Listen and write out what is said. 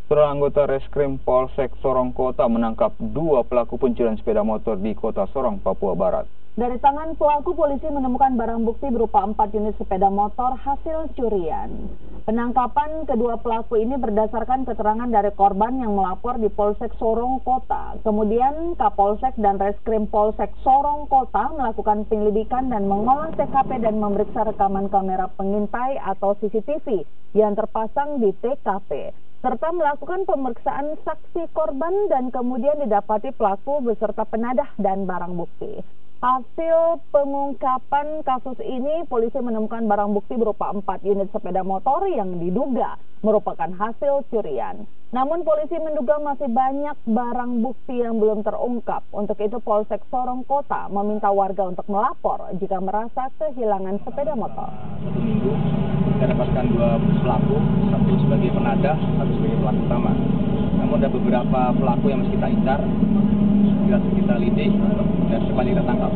Seorang anggota Reskrim Polsek Sorong Kota menangkap 2 pelaku pencurian sepeda motor di Kota Sorong, Papua Barat. Dari tangan pelaku, polisi menemukan barang bukti berupa 4 unit sepeda motor hasil curian. Penangkapan kedua pelaku ini berdasarkan keterangan dari korban yang melapor di Polsek Sorong Kota. Kemudian Kapolsek dan Reskrim Polsek Sorong Kota melakukan penyelidikan dan mengolah TKP dan memeriksa rekaman kamera pengintai atau CCTV yang terpasang di TKP, serta melakukan pemeriksaan saksi korban dan kemudian didapati pelaku beserta penadah dan barang bukti. Hasil pengungkapan kasus ini, polisi menemukan barang bukti berupa 4 unit sepeda motor yang diduga merupakan hasil curian. Namun polisi menduga masih banyak barang bukti yang belum terungkap. Untuk itu Polsek Sorong Kota meminta warga untuk melapor jika merasa kehilangan sepeda motor. 1 minggu kita dapatkan 2 pelaku, satu sebagai penadah, satu sebagai pelaku utama. Namun ada beberapa pelaku yang masih kita incar, kita lidik dan cepat kita tangkap.